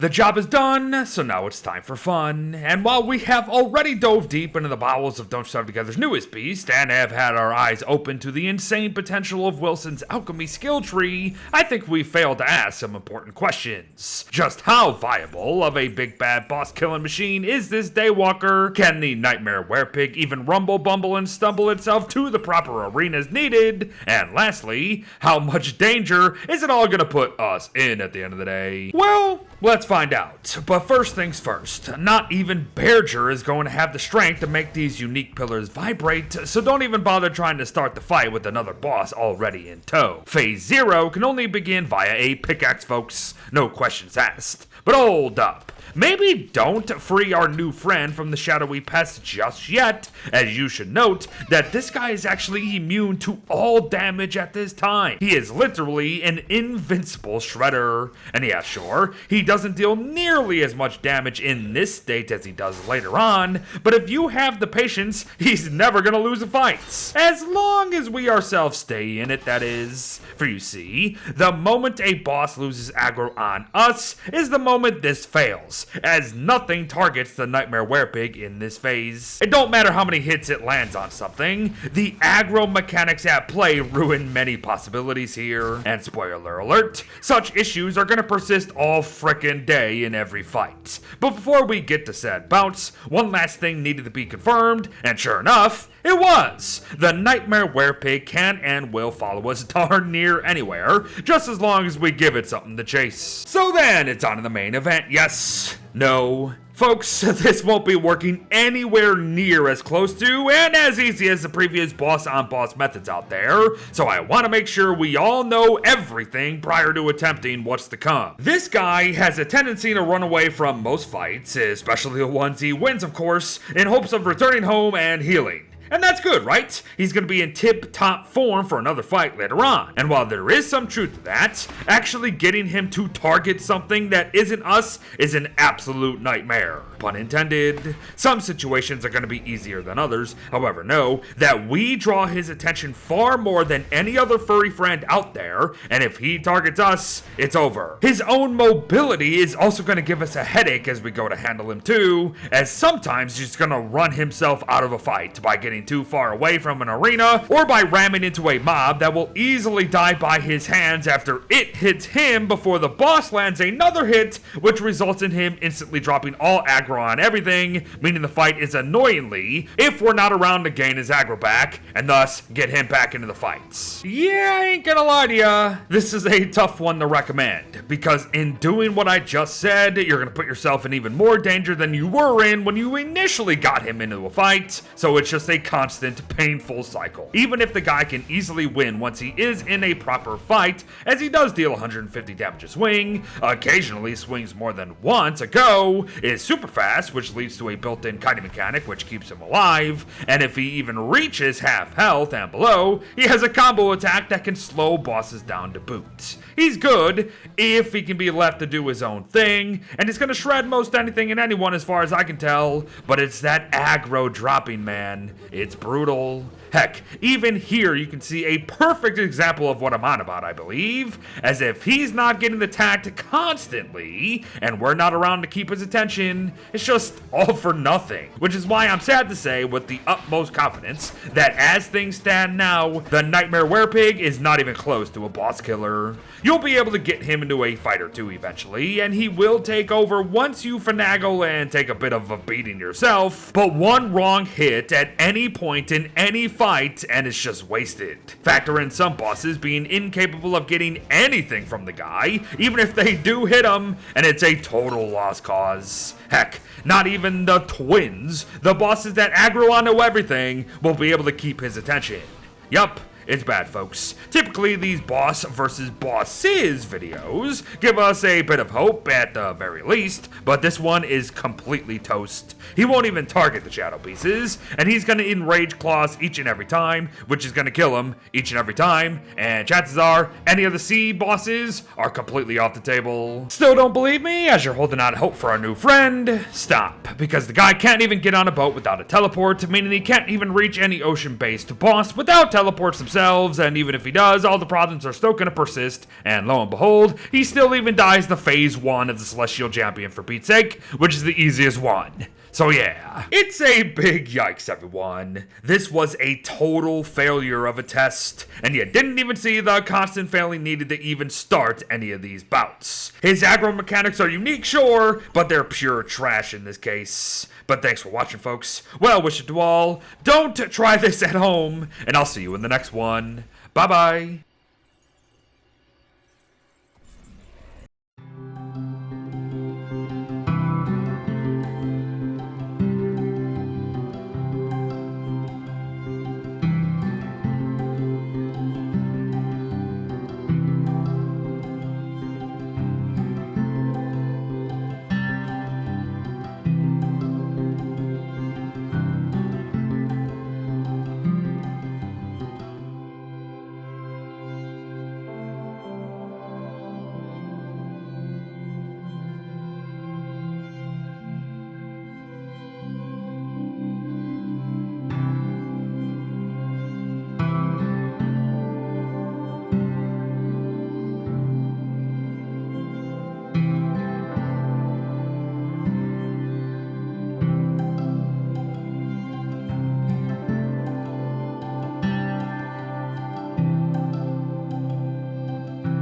The job is done, so now it's time for fun. And while we have already dove deep into the bowels of Don't Starve Together's newest beast, and have had our eyes open to the insane potential of Wilson's alchemy skill tree, I think we failed to ask some important questions. Just how viable of a big bad boss killing machine is this Daywalker? Can the Nightmare Werepig even rumble, bumble, and stumble itself to the proper arenas needed? And lastly, how much danger is it all gonna put us in at the end of the day? Well, let's find out. But first things first, not even Berger is going to have the strength to make these unique pillars vibrate, so don't even bother trying to start the fight with another boss already in tow. Phase 0 can only begin via a pickaxe, folks. No questions asked. But hold up. Maybe don't free our new friend from the shadowy pest just yet, as you should note that this guy is actually immune to all damage at this time. He is literally an invincible shredder. And yeah, sure, he doesn't deal nearly as much damage in this state as he does later on, but if you have the patience, he's never gonna lose a fight. As long as we ourselves stay in it, that is. For you see, the moment a boss loses aggro on us is the moment this fails, as nothing targets the Nightmare Werepig in this phase. It don't matter how many hits it lands on something, the aggro mechanics at play ruin many possibilities here. And spoiler alert, such issues are gonna persist all frickin' day in every fight. But before we get to said bounce, one last thing needed to be confirmed, and sure enough, it was! The Nightmare Werepig can and will follow us darn near anywhere, just as long as we give it something to chase. So then, it's on to the main event. Yes, no, folks, this won't be working anywhere near as close to and as easy as the previous boss-on-boss methods out there, so I want to make sure we all know everything prior to attempting what's to come. This guy has a tendency to run away from most fights, especially the ones he wins, of course, in hopes of returning home and healing. And that's good, right? He's gonna be in tip-top form for another fight later on. And while there is some truth to that, actually getting him to target something that isn't us is an absolute nightmare. Pun intended. Some situations are gonna be easier than others. However, know that we draw his attention far more than any other furry friend out there, and if he targets us, it's over. His own mobility is also gonna give us a headache as we go to handle him too, as sometimes he's gonna run himself out of a fight by getting too far away from an arena, or by ramming into a mob that will easily die by his hands after it hits him before the boss lands another hit, which results in him instantly dropping all aggro on everything, meaning the fight is annoyingly, if we're not around to gain his aggro back, and thus get him back into the fights. Yeah, I ain't gonna lie to ya, this is a tough one to recommend, because in doing what I just said, you're gonna put yourself in even more danger than you were in when you initially got him into a fight, so it's just a constant, painful cycle. Even if the guy can easily win once he is in a proper fight, as he does deal 150 damage a swing, occasionally swings more than once a go, is super fast, which leads to a built-in kiting mechanic which keeps him alive, and if he even reaches half health and below, he has a combo attack that can slow bosses down to boot. He's good if he can be left to do his own thing, and he's gonna shred most anything and anyone as far as I can tell, but it's that aggro dropping, man. It's brutal. Heck, even here you can see a perfect example of what I'm on about, I believe, as if he's not getting attacked constantly, and we're not around to keep his attention, it's just all for nothing. Which is why I'm sad to say with the utmost confidence that as things stand now, the Nightmare Werepig is not even close to a boss killer. You'll be able to get him into a fight or two eventually, and he will take over once you finagle and take a bit of a beating yourself, but one wrong hit at any point in any fight and it's just wasted. Factor in some bosses being incapable of getting anything from the guy, even if they do hit him, and it's a total lost cause. Heck, not even the twins, the bosses that aggro onto everything, will be able to keep his attention. Yup. It's bad, folks. Typically, these boss versus bosses videos give us a bit of hope at the very least, but this one is completely toast. He won't even target the shadow pieces, and he's gonna enrage claws each and every time, which is gonna kill him each and every time, and chances are, any of the C bosses are completely off the table. Still don't believe me as you're holding out hope for our new friend? Stop, because the guy can't even get on a boat without a teleport, meaning he can't even reach any ocean-based boss without teleports himself. ourselves, and even if he does, all the problems are still gonna persist, and lo and behold, he still even dies the phase 1 of the Celestial Champion for Pete's sake, which is the easiest one. So yeah, it's a big yikes, everyone. This was a total failure of a test, and you didn't even see the constant failing needed to even start any of these bouts. His aggro mechanics are unique, sure, but they're pure trash in this case. But thanks for watching, folks. Well, wish it to all. Don't try this at home, and I'll see you in the next one. Bye-bye.